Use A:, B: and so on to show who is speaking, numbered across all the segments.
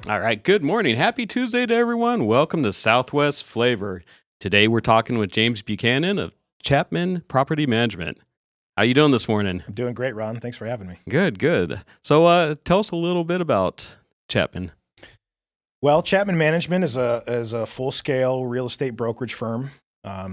A: All right. Good morning. Happy Tuesday to everyone. Welcome to Southwest Flavor. Today we're talking with James Buchanan of Chapman Property Management. How you doing this morning?
B: I'm doing great, Ron. Thanks for having me.
A: Good. So tell us a little bit about Chapman.
B: Well, Chapman Management is a full-scale real estate brokerage firm.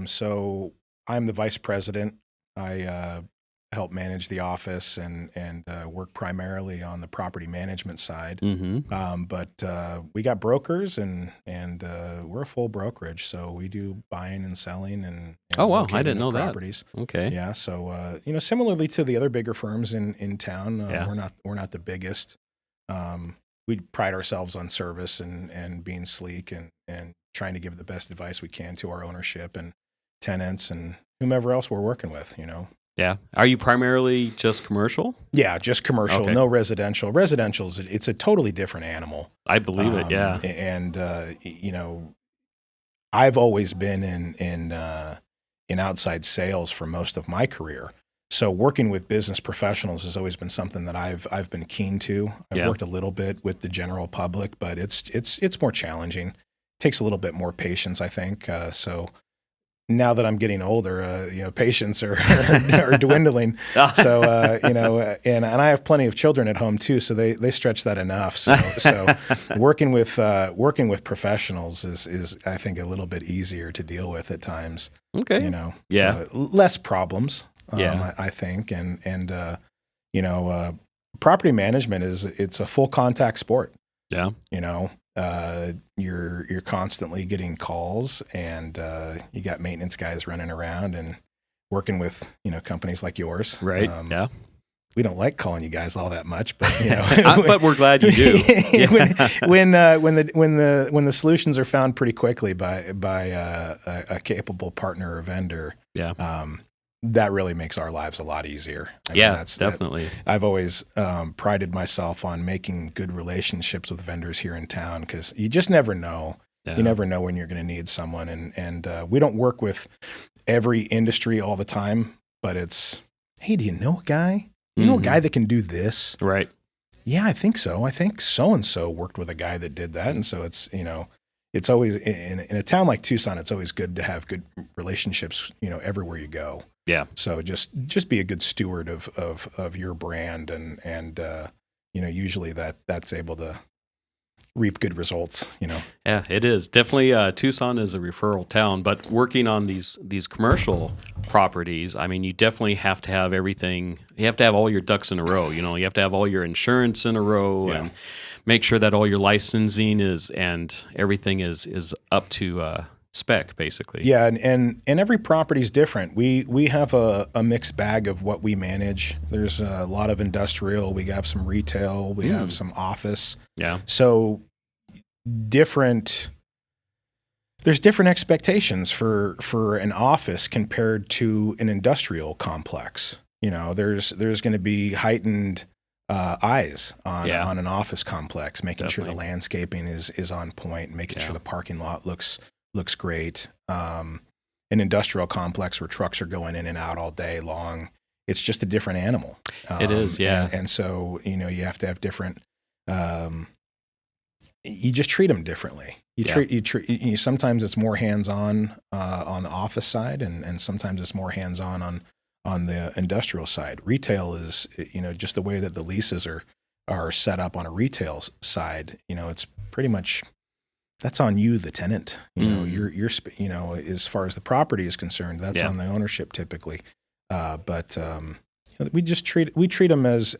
B: So I'm the vice president. I help manage the office and work primarily on the property management side. But we got brokers and we're a full brokerage, so we do buying and selling and
A: Oh wow, I
B: locating
A: didn't know
B: of
A: that.
B: properties.
A: Okay.
B: Yeah, so similarly to the other bigger firms in town,
A: Yeah.
B: we're not the biggest. We pride ourselves on service and being sleek and trying to give the best advice we can to our ownership and tenants and whomever else we're working with,
A: Yeah. Are you primarily just commercial?
B: Yeah, just commercial,
A: Okay.
B: no residential. Residential's it's a totally different animal.
A: I believe it. Yeah.
B: And I've always been in outside sales for most of my career. So working with business professionals has always been something that I've been keen to. I've worked a little bit with the general public, but it's more challenging. It takes a little bit more patience, I think. So now that I'm getting older, patience are dwindling. So and I have plenty of children at home too, so they stretch that enough. So working with professionals is I think a little bit easier to deal with at times.
A: Okay.
B: So less problems. I think, and property management it's a full contact sport.
A: Yeah.
B: You're constantly getting calls, and you got maintenance guys running around and working with companies like yours.
A: Right. Yeah.
B: We don't like calling you guys all that much, but
A: but we're glad you do.
B: when the solutions are found pretty quickly by a capable partner or vendor.
A: Yeah.
B: That really makes our lives a lot easier.
A: That's definitely.
B: I've always prided myself on making good relationships with vendors here in town because you just never know. Yeah. You never know when you're going to need someone. And we don't work with every industry all the time, but it's, hey, do you know a guy? You know a guy that can do this?
A: Right.
B: Yeah, I think so. I think so-and-so worked with a guy that did that. And so it's, it's always, in a town like Tucson, it's always good to have good relationships, everywhere you go.
A: Yeah.
B: So just be a good steward of your brand and usually that's able to reap good results,
A: Yeah, it is. Definitely Tucson is a referral town, but working on these commercial properties, I mean, you definitely have to have everything. You have to have all your ducks in a row, you have to have all your insurance in a row and make sure that all your licensing and everything is up to spec, basically.
B: Yeah, and every property is different. We have a mixed bag of what we manage. There's a lot of industrial. We have some retail. We have some office.
A: Yeah.
B: So there's different expectations for an office compared to an industrial complex. There's going to be heightened eyes on an office complex, making sure the landscaping is on point, making sure the parking lot looks great. An industrial complex where trucks are going in and out all day long, it's just a different animal.
A: It is, yeah.
B: And so, you have to have different, you just treat them differently. Sometimes it's more hands-on on the office side and sometimes it's more hands-on on the industrial side. Retail is, just the way that the leases are set up on a retail side, it's pretty much, that's on you, the tenant. You're as far as the property is concerned, that's on the ownership typically. But we treat them as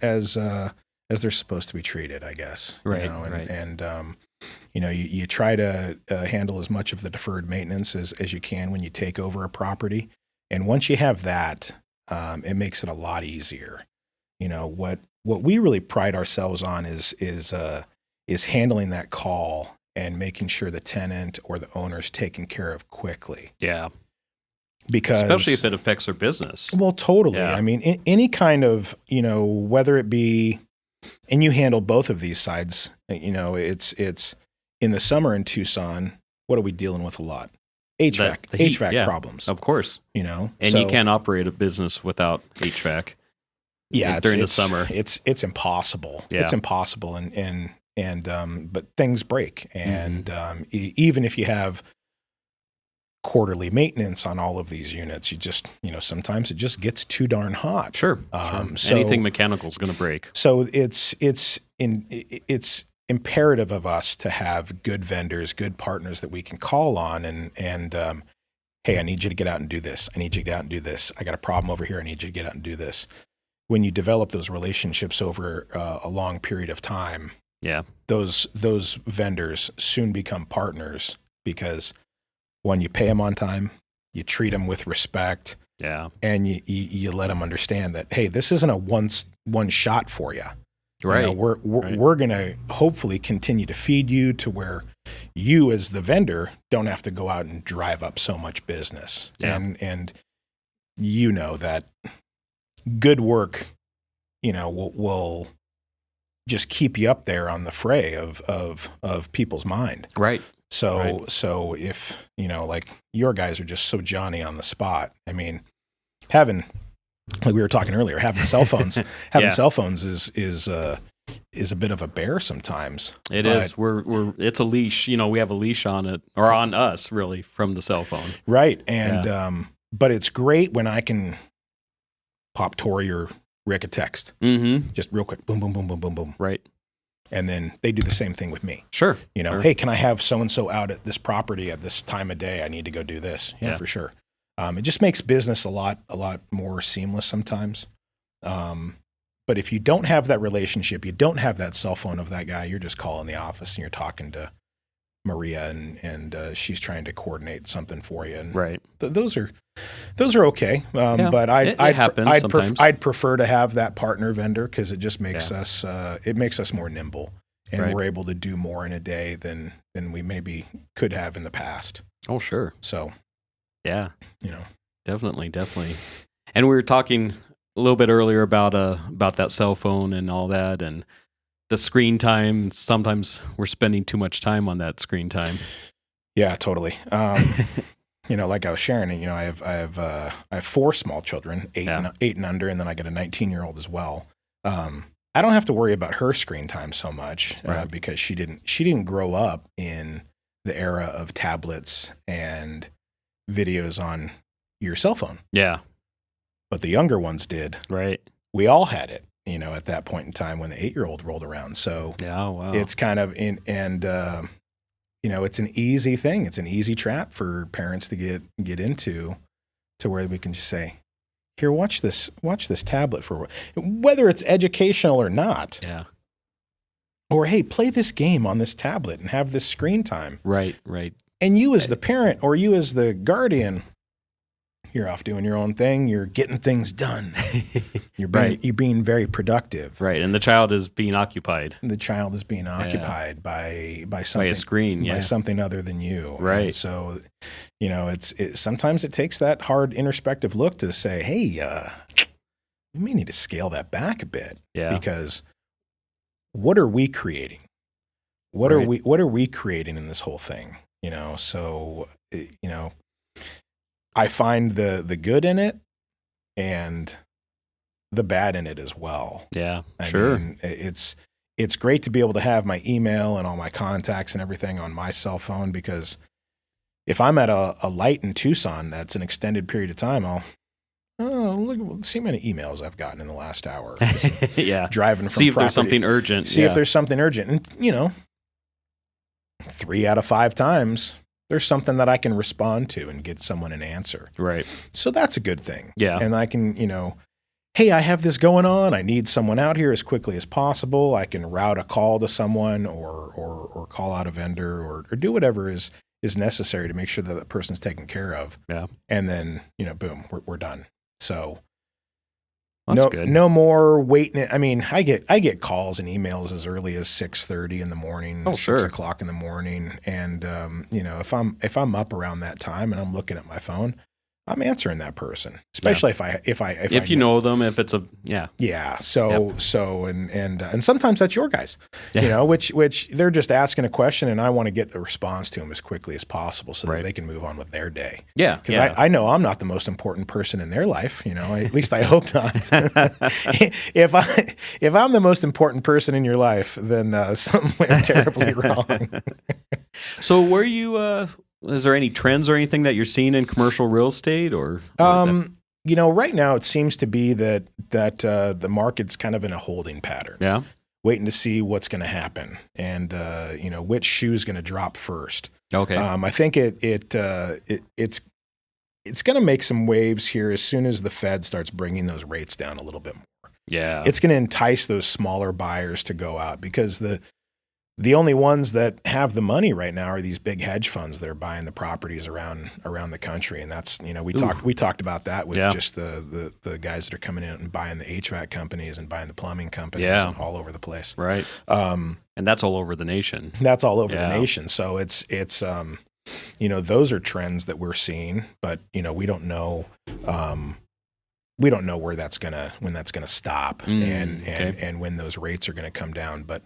B: they're supposed to be treated, I guess.
A: Right.
B: And you try to handle as much of the deferred maintenance as you can when you take over a property. And once you have that, it makes it a lot easier. What we really pride ourselves on is handling that call and making sure the tenant or the owner's taken care of quickly.
A: Yeah.
B: Because
A: especially if it affects their business.
B: Well, totally.
A: Yeah.
B: I mean, any kind of, whether it be, and you handle both of these sides, it's in the summer in Tucson, what are we dealing with a lot? HVAC problems.
A: Of course. And you can't operate a business without HVAC.
B: Yeah.
A: During the summer.
B: It's impossible.
A: Yeah.
B: It's impossible. And but things break. And even if you have quarterly maintenance on all of these units, sometimes it just gets too darn hot.
A: Sure.
B: So
A: anything mechanical is going to break.
B: So it's imperative of us to have good vendors, good partners that we can call on and hey, I need you to get out and do this. I need you to get out and do this. I got a problem over here. I need you to get out and do this. When you develop those relationships over a long period of time, those vendors soon become partners because one, you pay them on time, you treat them with respect, and you let them understand that, hey, this isn't a one shot for you.
A: Right.
B: We're going to hopefully continue to feed you to where you as the vendor don't have to go out and drive up so much business. And you know that good work, will just keep you up there on the fray of people's mind.
A: Right.
B: So if, like your guys are just so Johnny on the spot, I mean, like we were talking earlier, having cell phones, is a bit of a bear sometimes.
A: It is. It's a leash. We have a leash on it, or on us, really, from the cell phone.
B: Right. And but it's great when I can pop Tori or Rick a text, just real quick, boom, boom, boom, boom, boom, boom.
A: Right.
B: And then they do the same thing with me.
A: Sure.
B: Hey, can I have so and so out at this property at this time of day? I need to go do this. Yeah, for sure. It just makes business a lot more seamless sometimes. But if you don't have that relationship, you don't have that cell phone of that guy, you're just calling the office and you're talking to Maria and she's trying to coordinate something for you. And
A: right.
B: Those are okay. But I'd prefer to have that partner vendor because it just makes us more nimble and we're able to do more in a day than we maybe could have in the past.
A: Oh, sure.
B: So.
A: Yeah, definitely. And we were talking a little bit earlier about that cell phone and all that, and the screen time. Sometimes we're spending too much time on that screen time.
B: Yeah, totally. Like I was sharing, I have 4 small children, 8 and under, and then I got a 19-year-old as well. I don't have to worry about her screen time so much because she didn't grow up in the era of tablets and videos on your cell phone. Yeah. But the younger ones did. Right. We all had it, at that point in time when the 8-year-old rolled around. So it's kind of it's an easy thing. It's an easy trap for parents to get into to where we can just say, here, watch this tablet for whether it's educational or not. Yeah. Or, hey, play this game on this tablet and have this screen time. Right. And you as the parent or you as the guardian, you're off doing your own thing. You're getting things done. You're being very productive.
A: Right. And the child is being occupied.
B: The child is being occupied by something.
A: By a screen,
B: by something other than you.
A: Right.
B: And so, sometimes it takes that hard introspective look to say, hey, we may need to scale that back a bit. Yeah. Because what are we creating? What are we creating in this whole thing? So, I find the good in it and the bad in it as well. Yeah, I mean, it's great to be able to have my email and all my contacts and everything on my cell phone because if I'm at a light in Tucson that's an extended period of time, see how many emails I've gotten in the last hour. Yeah, driving from
A: see if property, there's something urgent.
B: See if there's something urgent, and 3 out of 5 times, there's something that I can respond to and get someone an answer. Right. So that's a good thing. Yeah. And I can, hey, I have this going on. I need someone out here as quickly as possible. I can route a call to someone or call out a vendor or do whatever is necessary to make sure that person's taken care of. Yeah. And then, boom, we're done. So that's good. No more waiting. I mean, I get calls and emails as early as 6:30 in the morning, 6 o'clock in the morning. And, if I'm up around that time and I'm looking at my phone, I'm answering that person, especially
A: if you know them, if it's
B: yeah. So and sometimes that's your guys, which they're just asking a question, and I want to get a response to them as quickly as possible so that they can move on with their day.
A: Yeah,
B: because I know I'm not the most important person in their life. At least I hope not. If I'm the most important person in your life, then something went terribly wrong.
A: So were you? Is there any trends or anything that you're seeing in commercial real estate, or?
B: Right now it seems to be that the market's kind of in a holding pattern.
A: Yeah.
B: Waiting to see what's going to happen, and which shoe's going to drop first.
A: Okay.
B: I think it's going to make some waves here as soon as the Fed starts bringing those rates down a little bit more.
A: Yeah.
B: It's going to entice those smaller buyers to go out, because the only ones that have the money right now are these big hedge funds that are buying the properties around the country. And that's, we talked about that with just the guys that are coming in and buying the HVAC companies and buying the plumbing companies and all over the place.
A: Right. And that's all over the nation.
B: That's all over the nation. So it's those are trends that we're seeing, but we don't know when that's gonna stop and when those rates are gonna come down. But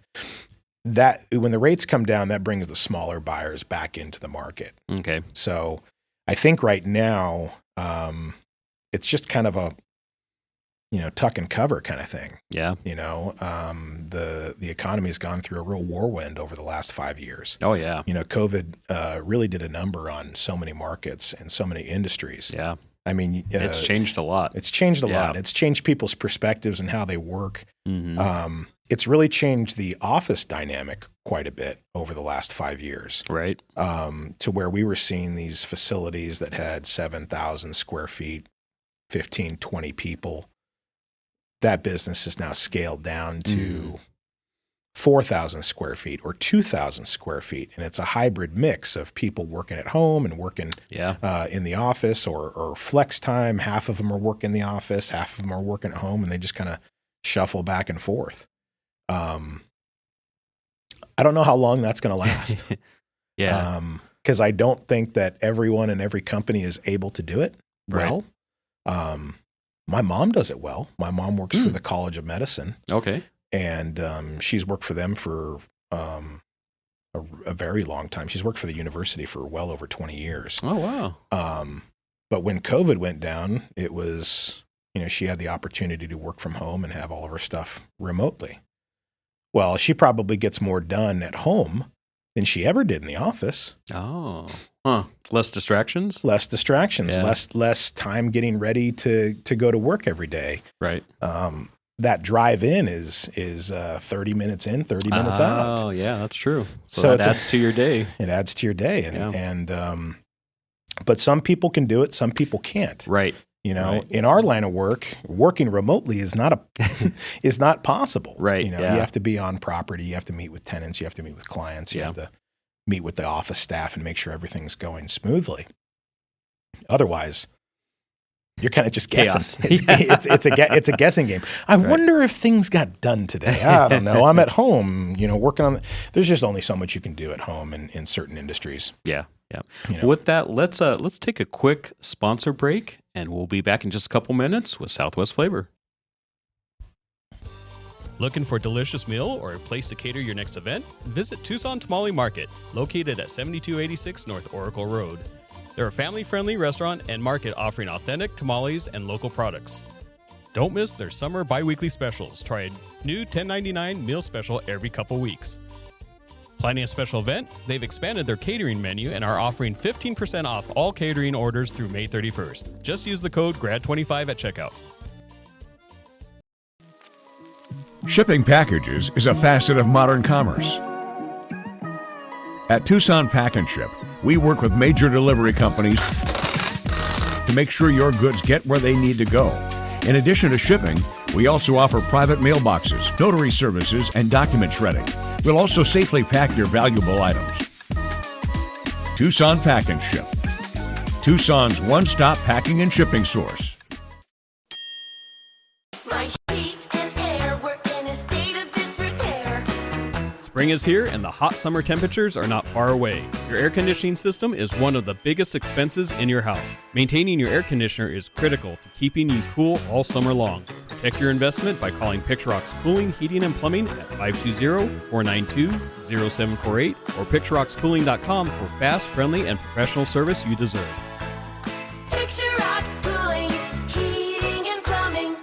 B: that when the rates come down, that brings the smaller buyers back into the market.
A: Okay.
B: So I think right now it's just kind of a tuck and cover kind of thing.
A: Yeah.
B: The economy has gone through a real whirlwind over the last 5 years.
A: Oh yeah.
B: COVID really did a number on so many markets and so many industries.
A: Yeah.
B: I mean,
A: it's changed a lot.
B: It's changed a lot. It's changed people's perspectives and how they work. Mm-hmm. It's really changed the office dynamic quite a bit over the last 5 years.
A: Right.
B: To where we were seeing these facilities that had 7,000 square feet, 15, 20 people. That business is now scaled down to 4,000 square feet or 2,000 square feet. And it's a hybrid mix of people working at home and working in the office or flex time. Half of them are working in the office, half of them are working at home, and they just kind of shuffle back and forth. I don't know how long that's going to last.
A: Yeah.
B: Because I don't think that everyone in every company is able to do it well. My mom does it well. My mom works for the College of Medicine.
A: Okay.
B: And she's worked for them for a very long time. She's worked for the university for well over 20 years.
A: Oh, wow.
B: But when COVID went down, it was, she had the opportunity to work from home and have all of her stuff remotely. Well, she probably gets more done at home than she ever did in the office.
A: Oh, huh. Less distractions?
B: Less distractions, less time getting ready to go to work every day.
A: Right.
B: That drive in is 30 minutes in, 30 minutes out.
A: Oh, yeah, that's true. So it adds to your day.
B: It adds to your day. And but some people can do it, some people can't.
A: Right.
B: In our line of work, working remotely is not possible.
A: Right.
B: You have to be on property, you have to meet with tenants, you have to meet with clients, you have to meet with the office staff and make sure everything's going smoothly. Otherwise, you're kind of just guessing. It's a guessing game. I wonder if things got done today. I don't know. I'm at home, working on. There's just only so much you can do at home in certain industries.
A: Yeah, yeah. With that, let's take a quick sponsor break, and we'll be back in just a couple minutes with Southwest Flavor. Looking for a delicious meal or a place to cater your next event? Visit Tucson Tamale Market, located at 7286 North Oracle Road. They're a family-friendly restaurant and market offering authentic tamales and local products. Don't miss their summer bi-weekly specials. Try a new $10.99 meal special every couple weeks. Planning a special event? They've expanded their catering menu and are offering 15% off all catering orders through May 31st. Just use the code GRAD25 at checkout.
C: Shipping packages is a facet of modern commerce. At Tucson Pack and Ship, we work with major delivery companies to make sure your goods get where they need to go. In addition to shipping, we also offer private mailboxes, notary services, and document shredding. We'll also safely pack your valuable items. Tucson Pack and Ship, Tucson's one-stop packing and shipping source.
A: Spring is here and the hot summer temperatures are not far away. Your air conditioning system is one of the biggest expenses in your house. Maintaining your air conditioner is critical to keeping you cool all summer long. Protect your investment by calling Picturox Cooling, Heating, and Plumbing at 520-492-0748 or picturoxcooling.com for fast, friendly, and professional service you deserve.
D: Picturox Cooling, Heating, and Plumbing.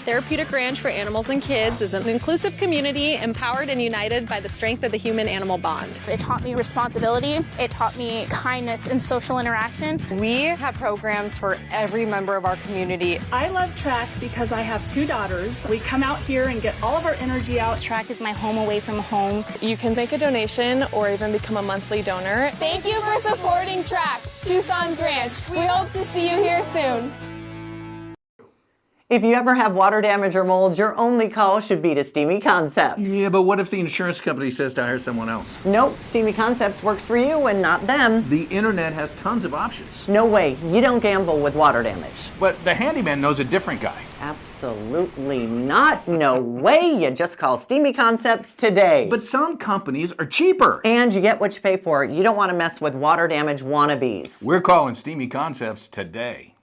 E: Therapeutic Ranch for Animals and Kids is an inclusive community empowered and united by the strength of the human-animal bond.
F: It taught me responsibility. It taught me kindness and social interaction.
G: We have programs for every member of our community.
H: I love track because I have 2 daughters. We come out here and get all of our energy out.
F: Track is my home away from home.
E: You can make a donation or even become a monthly donor.
I: Thank you for supporting Track, Tucson's Ranch. We hope to see you here soon.
J: If you ever have water damage or mold, your only call should be to Steamy Concepts.
K: Yeah, but what if the insurance company says to hire someone else?
J: Nope, Steamy Concepts works for you and not them.
K: The internet has tons of options.
J: No way, you don't gamble with water damage.
K: But the handyman knows a different guy.
J: Absolutely not. No way, you just call Steamy Concepts today.
K: But some companies are cheaper.
J: And you get what you pay for. You don't want to mess with water damage wannabes.
K: We're calling Steamy Concepts today.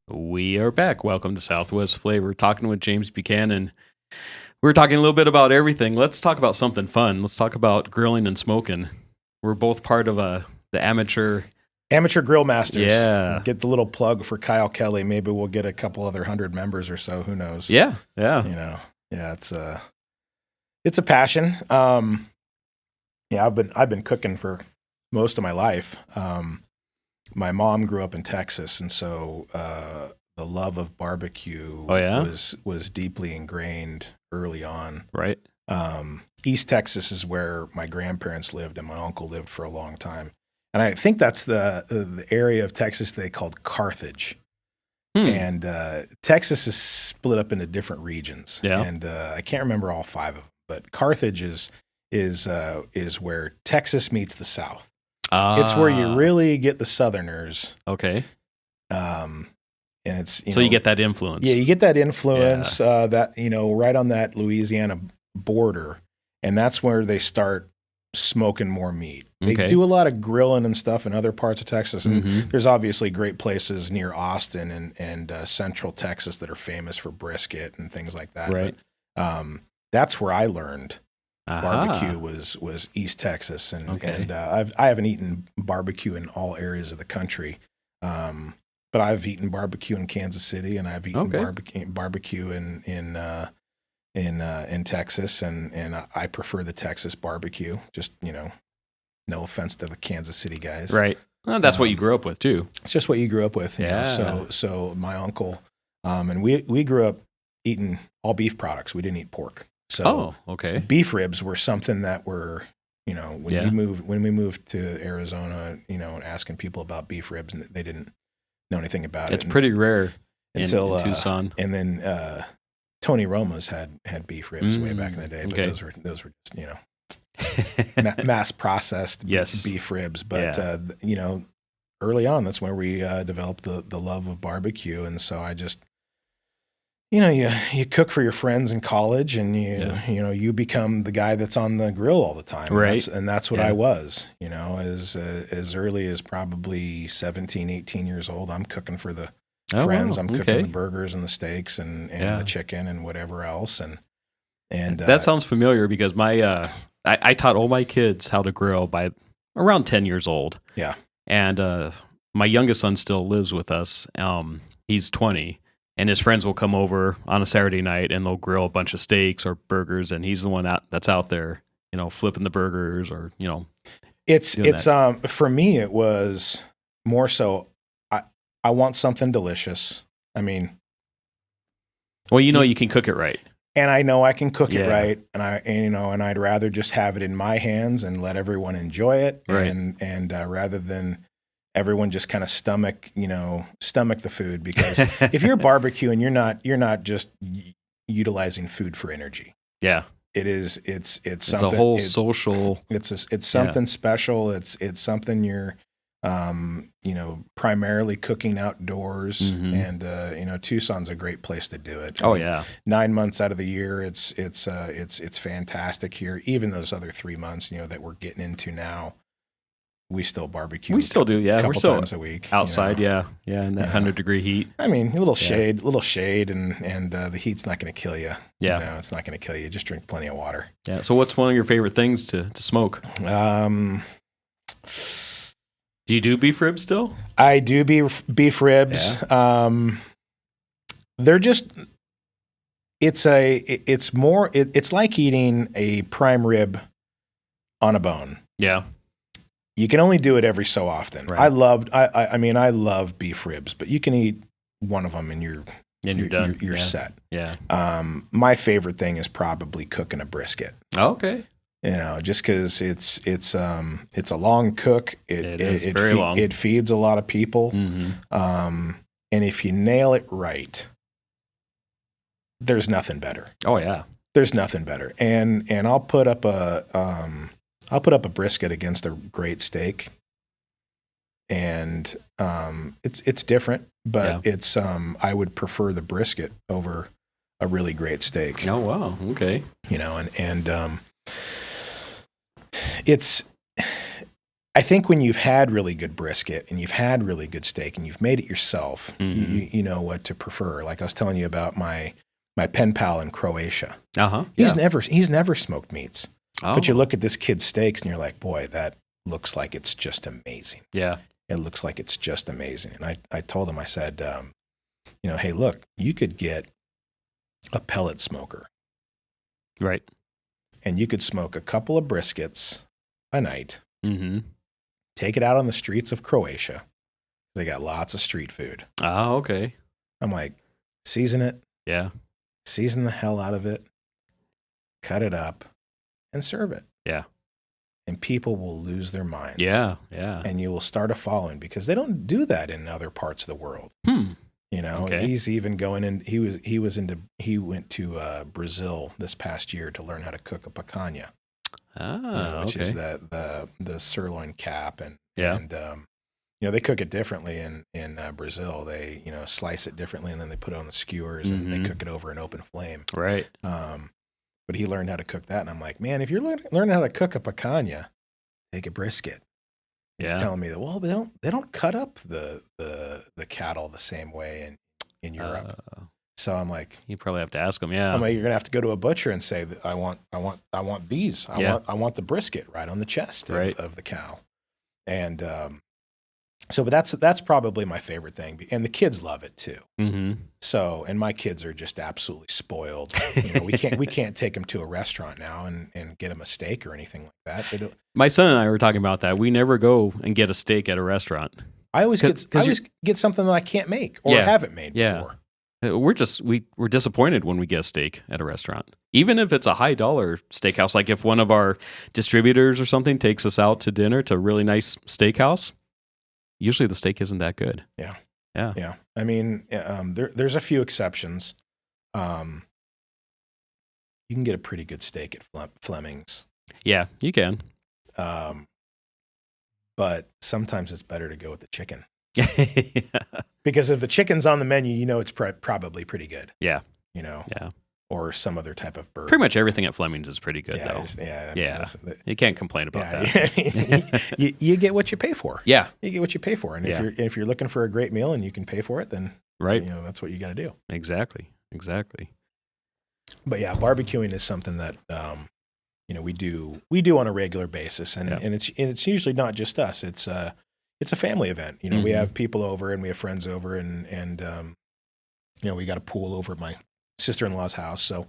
A: We are back. Welcome to Southwest Flavor, talking with James Buchanan. We're talking a little bit about everything. Let's talk about something fun. Let's talk about grilling and smoking. We're both part of the amateur
B: Grill Masters.
A: Yeah.
B: Get the little plug for Kyle Kelly. Maybe we'll get a couple other 100 members or so. Who knows?
A: Yeah.
B: Yeah, it's a passion. I've been cooking for most of my life. My mom grew up in Texas, and so the love of barbecue was deeply ingrained early on.
A: Right.
B: East Texas is where my grandparents lived, and my uncle lived for a long time. And I think that's the area of Texas they called Carthage. And Texas is split up into different regions.
A: Yeah.
B: And I can't remember all 5 of them, but Carthage is where Texas meets the South. It's where you really get the Southerners.
A: Okay.
B: And it's
A: so you get that influence.
B: Yeah, you get that influence that right on that Louisiana border, and that's where they start smoking more meat. They do a lot of grilling and stuff in other parts of Texas, and there's obviously great places near Austin and Central Texas that are famous for brisket and things like that.
A: Right.
B: But, that's where I learned. Barbecue was East Texas, and I haven't eaten barbecue in all areas of the country, but I've eaten barbecue in Kansas City, and I've eaten barbecue in Texas, and I prefer the Texas barbecue. Just no offense to the Kansas City guys,
A: right? Well, that's what you grew up with too.
B: It's just what you grew up with. So my uncle, and we grew up eating all beef products. We didn't eat pork. So beef ribs were something that were, when we moved to Arizona, and asking people about beef ribs, and they didn't know anything about it.
A: It's pretty rare
B: until
A: in Tucson.
B: And then Tony Roma's had beef ribs way back in the day, but those were just, mass processed beef ribs. But early on, that's where we developed the love of barbecue, and so I just. You cook for your friends in college, and you become the guy that's on the grill all the time.
A: Right.
B: And that's what I was, as early as probably 17, 18 years old. I'm cooking for the friends. Wow. I'm cooking the burgers and the steaks and the chicken and whatever else. And
A: that sounds familiar because I taught all my kids how to grill by around 10 years old.
B: Yeah.
A: And my youngest son still lives with us. He's 20. And his friends will come over on a Saturday night, and they'll grill a bunch of steaks or burgers, and he's the one that's out there, flipping the burgers or,
B: It's
A: doing that?
B: for me it was more so I want something delicious. I mean,
A: Well, you can cook it right.
B: and I know I can cook it
A: Yeah.
B: right, and I'd rather just have it in my hands and let everyone enjoy it,
A: Right.
B: and rather than everyone just kind of stomach the food, because if you're barbecuing, you're not just utilizing food for energy.
A: Yeah.
B: It's
A: It's
B: something.
A: a whole social.
B: It's something special. It's something you're primarily cooking outdoors, and Tucson's a great place to do it. I
A: Oh
B: mean,
A: yeah.
B: 9 months out of the year, it's fantastic here. Even those other 3 months, that we're getting into now, we still barbecue.
A: We still do. Yeah.
B: a
A: We're
B: couple
A: still
B: times a week
A: outside. Yeah. In that 100-degree heat.
B: I mean, a little shade, and the heat's not going to kill you.
A: Yeah.
B: It's not going to kill you. Just drink plenty of water.
A: Yeah. So what's one of your favorite things to smoke? Do you do beef ribs still?
B: I do beef ribs.
A: Yeah.
B: They're just. It's like eating a prime rib on a bone.
A: Yeah.
B: You can only do it every so often.
A: Right.
B: I love beef ribs, but you can eat one of them and you're
A: done.
B: You're set.
A: Yeah.
B: My favorite thing is probably cooking a brisket.
A: Okay.
B: Just because it's a long cook.
A: It is very long.
B: It feeds a lot of people.
A: Mm-hmm.
B: And if you nail it right, there's nothing better.
A: Oh yeah.
B: There's nothing better. And I'll put up a brisket against a great steak. And it's different, but it's I would prefer the brisket over a really great steak.
A: Oh wow. Okay.
B: It's I think when you've had really good brisket and you've had really good steak and you've made it yourself, you know what to prefer. Like I was telling you about my pen pal in Croatia.
A: Uh-huh.
B: He's never smoked meats.
A: Oh.
B: But you look at this kid's steaks and you're like, boy, that looks like it's just amazing.
A: Yeah.
B: It looks like it's just amazing. And I told him, I said, hey, look, you could get a pellet smoker.
A: Right.
B: And you could smoke a couple of briskets a night.
A: Mm-hmm.
B: Take it out on the streets of Croatia. They got lots of street food.
A: Oh, okay.
B: I'm like, season it.
A: Yeah.
B: Season the hell out of it. Cut it up and serve it.
A: Yeah.
B: And people will lose their minds.
A: Yeah. Yeah.
B: And you will start a following because they don't do that in other parts of the world.
A: Okay.
B: He's even going in. He went to Brazil this past year to learn how to cook a picanha. Which is the sirloin cap, and they cook it differently in Brazil. They slice it differently, and then they put it on the skewers and they cook it over an open flame.
A: Right.
B: But he learned how to cook that, and I'm like, man, if you're learning how to cook a picanha, take a brisket. He's telling me that, well, they don't cut up the cattle the same way in Europe. So I'm like,
A: you probably have to ask them. Yeah.
B: I'm like, you're gonna have to go to a butcher and say that I want these. I want the brisket right on the chest of the cow. And but that's probably my favorite thing, and the kids love it too.
A: Mm-hmm.
B: So, and my kids are just absolutely spoiled. We can't take them to a restaurant now and get them a steak or anything like that.
A: My son and I were talking about that. We never go and get a steak at a restaurant.
B: I always get something that I can't make or haven't made before.
A: We're disappointed when we get a steak at a restaurant, even if it's a high dollar steakhouse. Like if one of our distributors or something takes us out to dinner to a really nice steakhouse, usually the steak isn't that good.
B: Yeah. I mean, there's a few exceptions. You can get a pretty good steak at Fleming's.
A: Yeah, you can.
B: But sometimes it's better to go with the chicken. Because if the chicken's on the menu, it's probably pretty good.
A: Yeah.
B: Yeah. Or some other type of bird.
A: Pretty much everything at Fleming's is pretty good, though. You can't complain about that.
B: You get what you pay for.
A: Yeah.
B: You get what you pay for. And if you're looking for a great meal and you can pay for it, then that's what you got to do.
A: Exactly.
B: But yeah, barbecuing is something that we do on a regular basis, and it's usually not just us. It's a family event. We have people over and we have friends over, and we got a pool over at my sister-in-law's house. So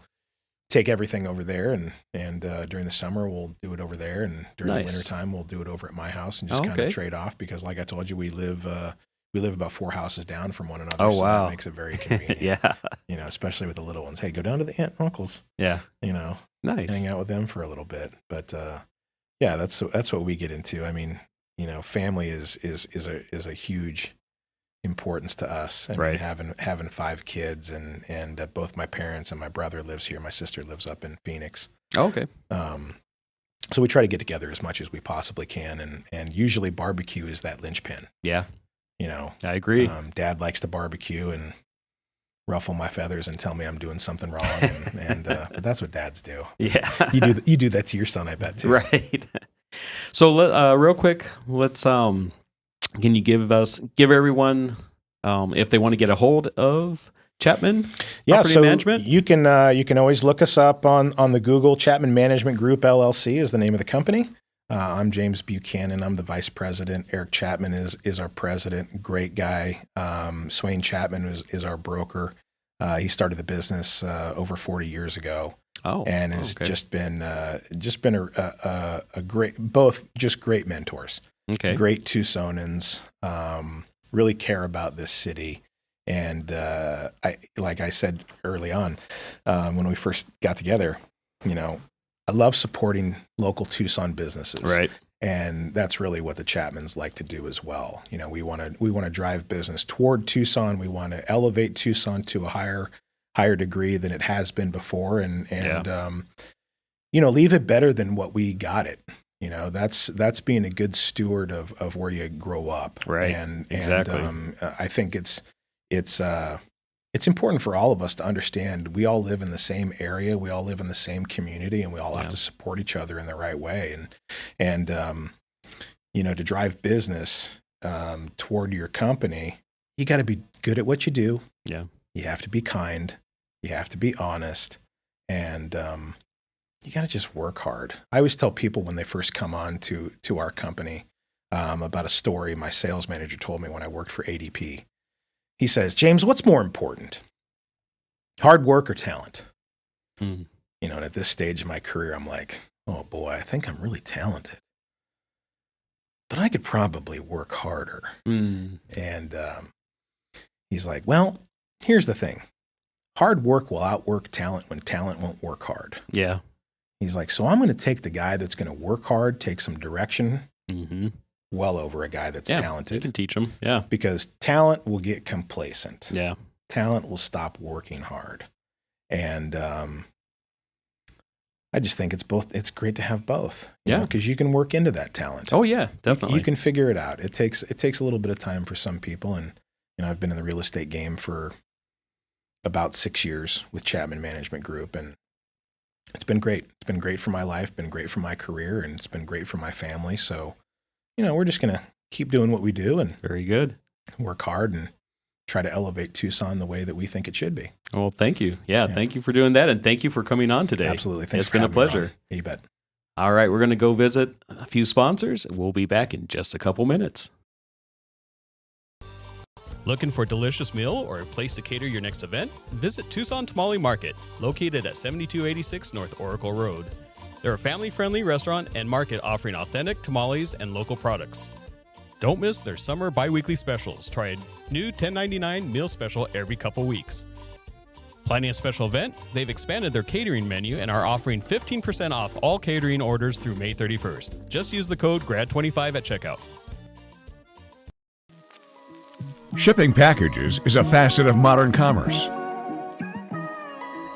B: take everything over there, and during the summer we'll do it over there, and during the winter time we'll do it over at my house, and just kind of trade off, because like I told you, we live about 4 houses down from one another. So that makes it very convenient.
A: Yeah.
B: Especially with the little ones. Hey, go down to the aunt and uncles.
A: Yeah.
B: Nice. Hang out with them for a little bit. But that's what we get into. I mean, family is a huge importance to us. I mean, having 5 kids, and both my parents and my brother lives here. My sister lives up in Phoenix.
A: Oh, okay.
B: So we try to get together as much as we possibly can, and usually barbecue is that linchpin.
A: Yeah. I agree.
B: Dad likes to barbecue and ruffle my feathers and tell me I'm doing something wrong, but that's what dads do.
A: Yeah.
B: You do that to your son, I bet, too.
A: Right. So real quick, let's can you give everyone if they want to get a hold of Chapman Property Management?
B: You can always look us up on the Google. Chapman Management Group LLC is the name of the company. I'm James Buchanan. I'm the vice president. Eric Chapman is our president. Great guy. Swain Chapman is our broker. He started the business over 40 years ago. And has just been a great mentors.
A: Okay.
B: Great Tucsonans. Really care about this city. And like I said early on, when we first got together, I love supporting local Tucson businesses.
A: Right.
B: And that's really what the Chapmans like to do as well. We want to drive business toward Tucson. We want to elevate Tucson to a higher degree than it has been before, and leave it better than what we got it. That's being a good steward of where you grow up.
A: Right.
B: And
A: exactly.
B: I think it's important for all of us to understand we all live in the same area, we all live in the same community, and we all have to support each other in the right way. And to drive business toward your company, you got to be good at what you do.
A: Yeah.
B: You have to be kind. You have to be honest. And you got to just work hard. I always tell people when they first come on to our company about a story my sales manager told me when I worked for ADP. He says, James, what's more important, hard work or talent?
A: Mm.
B: And at this stage of my career, I'm like, oh boy, I think I'm really talented, but I could probably work harder.
A: Mm.
B: And he's like, well, here's the thing. Hard work will outwork talent when talent won't work hard.
A: Yeah.
B: He's like, so I'm going to take the guy that's going to work hard, take some direction, well over a guy that's talented.
A: You can teach them. Yeah.
B: Because talent will get complacent.
A: Yeah.
B: Talent will stop working hard. And I just think it's great to have both. Because you can work into that talent.
A: Oh yeah, definitely.
B: You can figure it out. It takes a little bit of time for some people. And I've been in the real estate game for about 6 years with Chapman Management Group, and it's been great. It's been great for my life, been great for my career, and it's been great for my family. So, we're just going to keep doing what we do and
A: very good.
B: Work hard and try to elevate Tucson the way that we think it should be.
A: Well, thank you. Yeah, thank you for doing that, and thank you for coming on today.
B: Absolutely. Thanks.
A: It's been a pleasure.
B: You bet.
A: All right, we're going to go visit a few sponsors. We'll be back in just a couple minutes. Looking for a delicious meal or a place to cater your next event? Visit Tucson Tamale Market, located at 7286 North Oracle Road. They're a family-friendly restaurant and market offering authentic tamales and local products. Don't miss their summer bi-weekly specials. Try a new $10.99 meal special every couple weeks. Planning a special event? They've expanded their catering menu and are offering 15% off all catering orders through May 31st. Just use the code GRAD25 at checkout.
C: Shipping packages is a facet of modern commerce.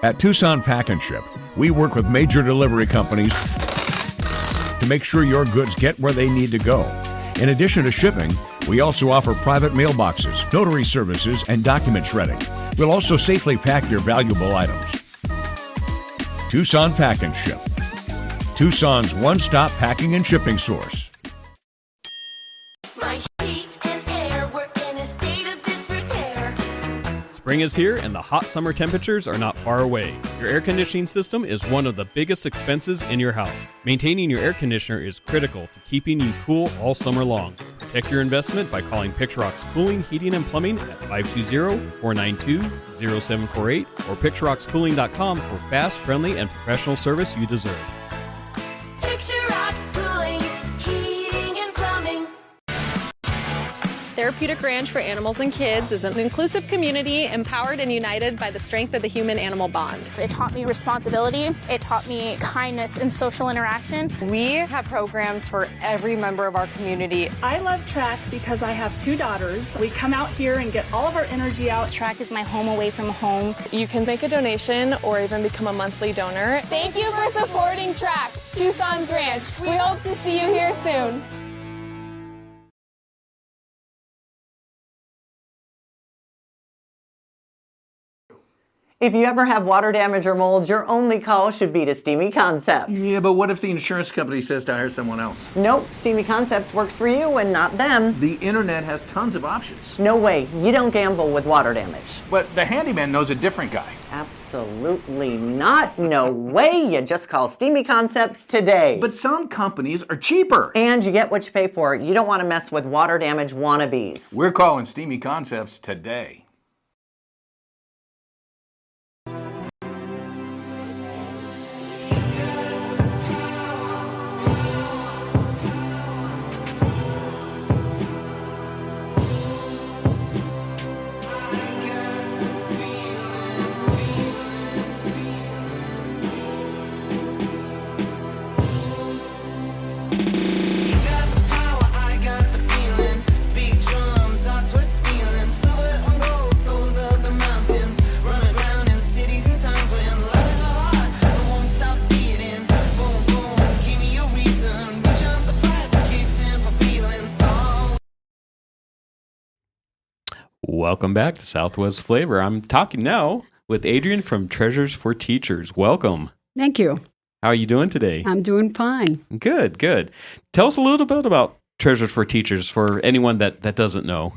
C: At Tucson Pack and Ship, we work with major delivery companies to make sure your goods get where they need to go. In addition to shipping, we also offer private mailboxes, notary services, and document shredding. We'll also safely pack your valuable items. Tucson Pack and Ship, Tucson's one-stop packing and shipping source.
A: Spring is here and the hot summer temperatures are not far away. Your air conditioning system is one of the biggest expenses in your house. Maintaining your air conditioner is critical to keeping you cool all summer long. Protect your investment by calling Picturox Cooling, Heating, and Plumbing at 520-492-0748 or picturoxcooling.com for fast, friendly, and professional service you deserve.
D: Picturox Cooling, Heating and Plumbing.
E: Therapeutic Ranch for Animals and Kids is an inclusive community empowered and united by the strength of the human-animal bond.
F: It taught me responsibility. It taught me kindness and social interaction.
G: We have programs for every member of our community.
H: I love track because I have 2 daughters. We come out here and get all of our energy out.
F: Track is my home away from home.
E: You can make a donation or even become a monthly donor.
I: Thank you for supporting Track, Tucson's Ranch. We hope to see you here soon.
J: If you ever have water damage or mold, your only call should be to Steamy Concepts.
K: Yeah, but what if the insurance company says to hire someone else?
J: Nope, Steamy Concepts works for you and not them.
K: The internet has tons of options.
J: No way, you don't gamble with water damage.
K: But the handyman knows a different guy.
J: Absolutely not. No way, you just call Steamy Concepts today.
K: But some companies are cheaper.
J: And you get what you pay for. You don't want to mess with water damage wannabes.
K: We're calling Steamy Concepts today.
A: Welcome back to Southwest Flavor. I'm talking now with Adrienne from Treasures for Teachers. Welcome.
L: Thank you.
A: How are you doing today?
L: I'm doing fine.
A: Good, good. Tell us a little bit about Treasures for Teachers for anyone that doesn't know.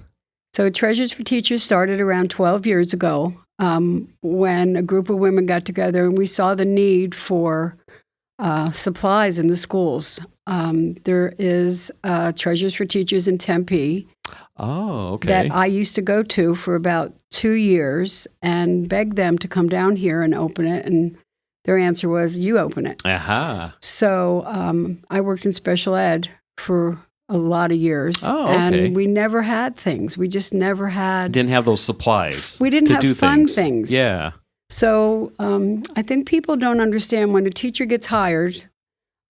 L: So Treasures for Teachers started around 12 years ago when a group of women got together and we saw the need for supplies in the schools. There is Treasures for Teachers in Tempe.
A: Oh, okay.
L: That I used to go to for about 2 years and beg them to come down here and open it. And their answer was, you open it.
A: Aha.
L: So I worked in special ed for a lot of years.
A: Oh, okay.
L: And we never had things. We just never had.
A: Didn't have those supplies.
L: We didn't
A: to
L: have
A: do
L: fun things.
A: Yeah.
L: So I think people don't understand when a teacher gets hired,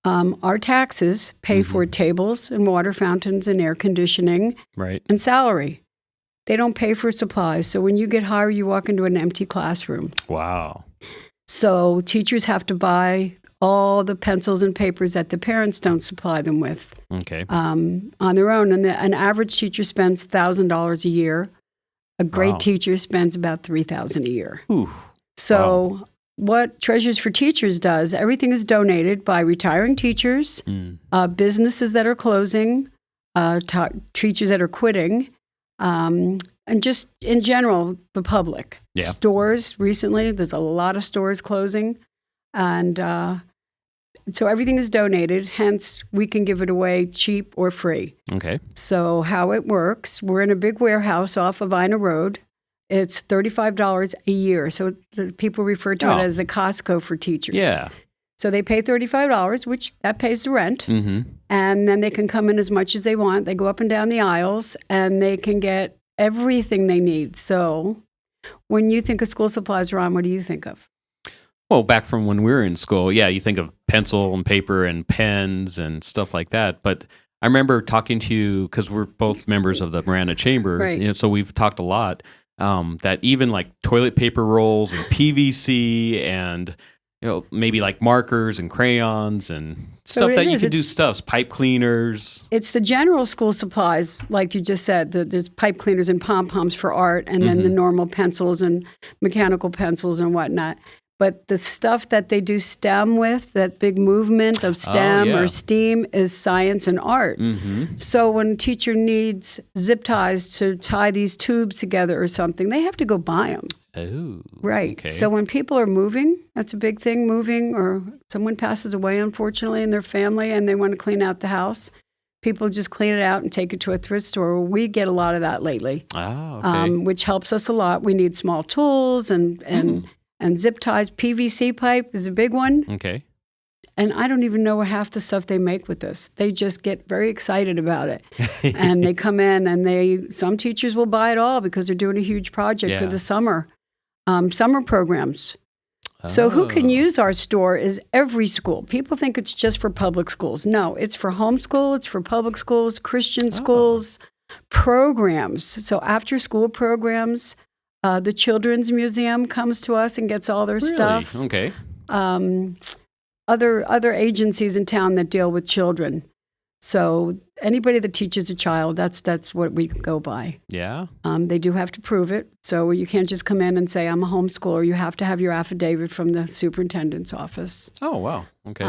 L: our taxes pay for tables and water fountains and air conditioning and salary. They don't pay for supplies. So when you get hired, you walk into an empty classroom.
A: Wow.
L: So teachers have to buy all the pencils and papers that the parents don't supply them with on their own. And an average teacher spends $1,000 a year. A great teacher spends about $3,000 a year.
A: Ooh.
L: So what Treasures for Teachers does, everything is donated by retiring teachers, businesses that are closing, teachers that are quitting, and just in general, the public.
A: Yeah.
L: Stores recently, there's a lot of stores closing. And so everything is donated, hence we can give it away cheap or free.
A: Okay.
L: So how it works, we're in a big warehouse off of Ina Road. It's $35 a year. So people refer to it as the Costco for teachers.
A: Yeah.
L: So they pay $35, which that pays the rent.
A: Mm-hmm.
L: And then they can come in as much as they want. They go up and down the aisles and they can get everything they need. So when you think of school supplies, Ron, what do you think of?
A: Well, back from when we were in school, yeah, you think of pencil and paper and pens and stuff like that. But I remember talking to you, because we're both members of the Miranda Chamber,
L: right.
A: So we've talked a lot, that even like toilet paper rolls and PVC and maybe like markers and crayons and stuff that you can do stuffs, pipe cleaners.
L: It's the general school supplies, like you just said. There's pipe cleaners and pom-poms for art, and then the normal pencils and mechanical pencils and whatnot. But the stuff that they do STEM with, that big movement of STEM or STEAM, is science and art.
A: Mm-hmm.
L: So when a teacher needs zip ties to tie these tubes together or something, they have to go buy them.
A: Oh,
L: right.
A: okay.
L: So when people are moving, that's a big thing, moving, or someone passes away, unfortunately, in their family, and they want to clean out the house, people just clean it out and take it to a thrift store. We get a lot of that lately, which helps us a lot. We need small tools and zip ties. PVC pipe is a big one.
A: Okay.
L: And I don't even know what half the stuff they make with this. They just get very excited about it. And they come in and some teachers will buy it all because they're doing a huge project for the summer programs. So who can use our store is every school. People think it's just for public schools. No, it's for homeschool, it's for public schools, Christian schools, programs. So after school programs, the Children's Museum comes to us and gets all their stuff.
A: Okay.
L: Other agencies in town that deal with children. So anybody that teaches a child, that's what we go by.
A: Yeah.
L: They do have to prove it. So you can't just come in and say, I'm a homeschooler. You have to have your affidavit from the superintendent's office.
A: Oh, wow. Okay.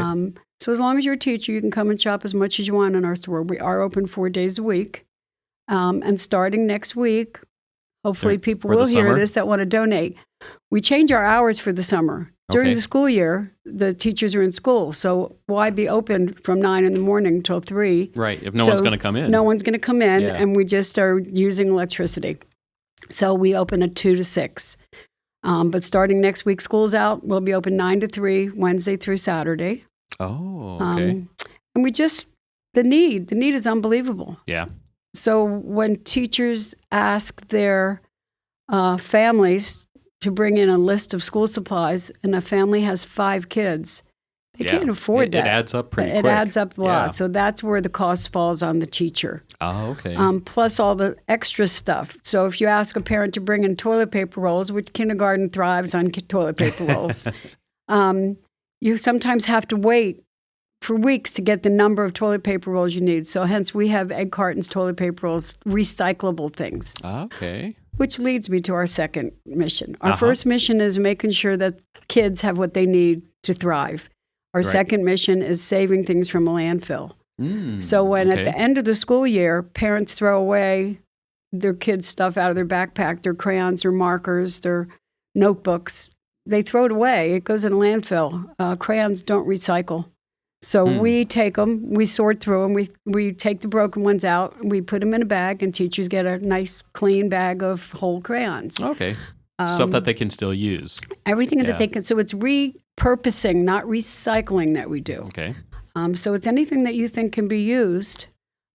L: So as long as you're a teacher, you can come and shop as much as you want in our store. We are open 4 days a week. And starting next week, hopefully people will hear this that want to donate. We change our hours for the summer. During the school year, the teachers are in school. So why be open from 9 in the morning till 3?
A: Right, if no one's going to come in.
L: No one's going to come in, and we just are using electricity. So we open at 2 to 6. But starting next week, school's out. We'll be open 9 to 3, Wednesday through Saturday.
A: Oh, okay.
L: And we just, the need is unbelievable.
A: Yeah.
L: So when teachers ask their families to bring in a list of school supplies, and a family has 5 kids, they can't afford that.
A: It adds up pretty quick.
L: It adds up a lot. So that's where the cost falls on the teacher.
A: Oh, okay.
L: Plus all the extra stuff. So if you ask a parent to bring in toilet paper rolls, which kindergarten thrives on toilet paper rolls, you sometimes have to wait for weeks to get the number of toilet paper rolls you need. So hence we have egg cartons, toilet paper rolls, recyclable things.
A: Okay.
L: Which leads me to our second mission. Our first mission is making sure that kids have what they need to thrive. Our second mission is saving things from a landfill. So when at the end of the school year, parents throw away their kids' stuff out of their backpack, their crayons, their markers, their notebooks, they throw it away. It goes in a landfill. Crayons don't recycle. So we take them, we sort through them, we take the broken ones out, we put them in a bag, and teachers get a nice, clean bag of whole crayons.
A: Okay. Stuff that they can still use.
L: Everything that they can. So it's repurposing, not recycling that we do.
A: Okay.
L: So it's anything that you think can be used.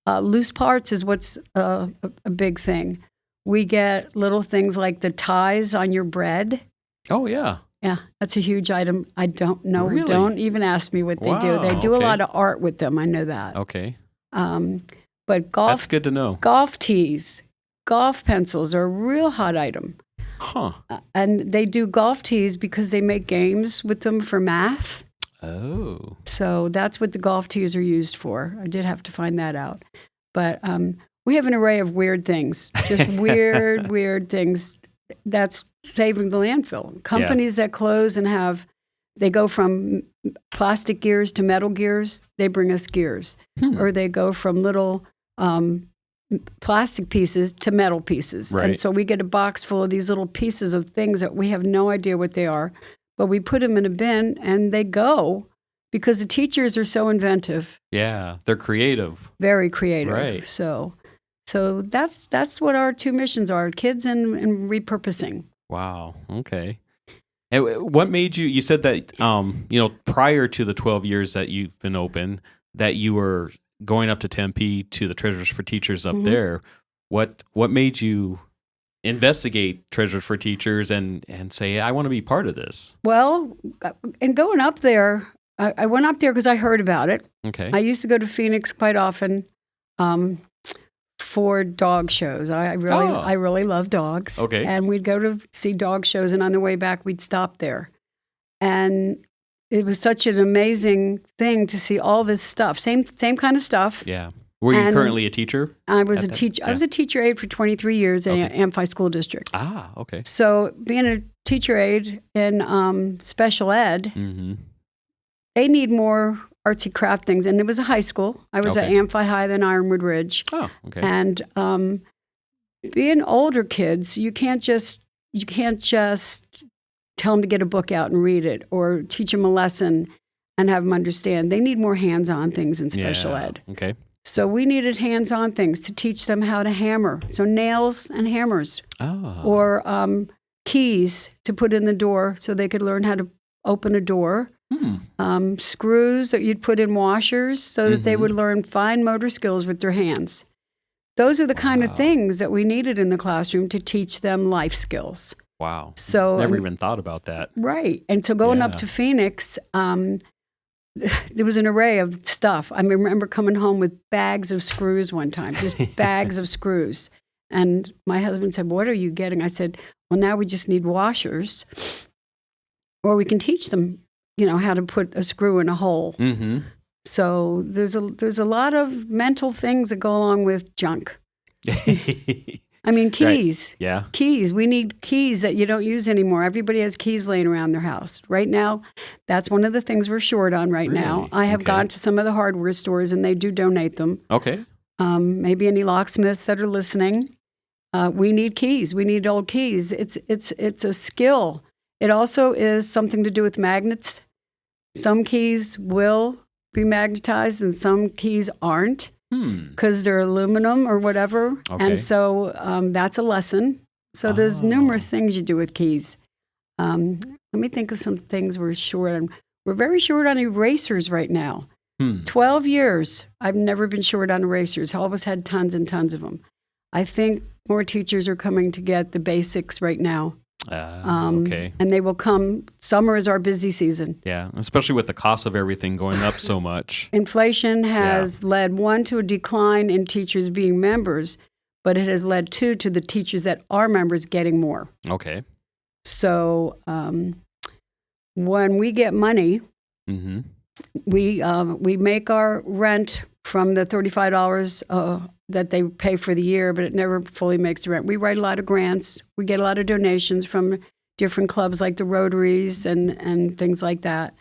L: Loose parts is what's a big thing. We get little things like the ties on your bread.
A: Oh, yeah.
L: Yeah, that's a huge item. I don't know.
A: Really?
L: Don't even ask me what they do. They do a lot of art with them. I know that.
A: Okay.
L: But golf.
A: That's good to know.
L: Golf tees, golf pencils are a real hot item.
A: Huh.
L: And they do golf tees because they make games with them for math.
A: Oh.
L: So that's what the golf tees are used for. I did have to find that out. But we have an array of weird things, just weird things. That's saving the landfill. Companies that close and they go from plastic gears to metal gears, they bring us gears. Or they go from little plastic pieces to metal pieces.
A: Right.
L: And so we get a box full of these little pieces of things that we have no idea what they are, but we put them in a bin and they go because the teachers are so inventive.
A: Yeah, they're creative.
L: Very creative.
A: Right.
L: So that's what our 2 missions are, kids and repurposing.
A: Wow. Okay. And what made you said that, prior to the 12 years that you've been open, that you were going up to Tempe to the Treasures for Teachers up there. What made you investigate Treasures for Teachers and say, I want to be part of this? Well,
L: and going up there, I went up there because I heard about it.
A: Okay.
L: I used to go to Phoenix quite often for dog shows. I really love dogs.
A: Okay.
L: And we'd go to see dog shows, and on the way back, we'd stop there. And it was such an amazing thing to see all this stuff. Same kind of stuff.
A: Yeah. Were you currently a teacher?
L: I was a teacher. I was a teacher aide for 23 years at Amphi School District.
A: Ah, okay.
L: So being a teacher aide in special ed.
A: Mm-hmm.
L: They need more artsy craft things. And it was a high school. I was at Amphi High, then Ironwood Ridge.
A: Oh, okay.
L: And being older kids, you can't just tell them to get a book out and read it or teach them a lesson and have them understand. They need more hands-on things in special ed.
A: Okay.
L: So we needed hands-on things to teach them how to hammer. So nails and hammers.
A: Oh.
L: Or keys to put in the door so they could learn how to open a door. Screws that you'd put in washers so that they would learn fine motor skills with their hands. Those are the kind of things that we needed in the classroom to teach them life skills.
A: Wow.
L: So
A: never even thought about that.
L: Right. And so going up to Phoenix, there was an array of stuff. I remember coming home with bags of screws one time, just bags of screws. And my husband said, "What are you getting?" I said, "Well, now we just need washers, or we can teach them, how to put a screw in a hole."
A: Mm-hmm.
L: So there's a lot of mental things that go along with junk. I mean, keys.
A: Right. Yeah.
L: Keys. We need keys that you don't use anymore. Everybody has keys laying around their house. Right now, that's one of the things we're short on right now. I have gone to some of the hardware stores, and they do donate them.
A: Okay.
L: Maybe any locksmiths that are listening. We need keys. We need old keys. It's a skill. It also is something to do with magnets. Some keys will be magnetized, and some keys aren't. Because they're aluminum or whatever.
A: Okay.
L: And so that's a lesson. So there's numerous things you do with keys. Let me think of some things we're short on. We're very short on erasers right now. 12 years, I've never been short on erasers. I always had tons and tons of them. I think more teachers are coming to get the basics right now.
A: Okay.
L: And they will come. Summer is our busy season.
A: Yeah, especially with the cost of everything going up so much.
L: Inflation has led, one, to a decline in teachers being members, but it has led, two, to the teachers that are members getting more.
A: Okay.
L: So when we get money, we make our rent from the $35 that they pay for the year, but it never fully makes the rent. We write a lot of grants. We get a lot of donations from different clubs like the Rotaries and things like that.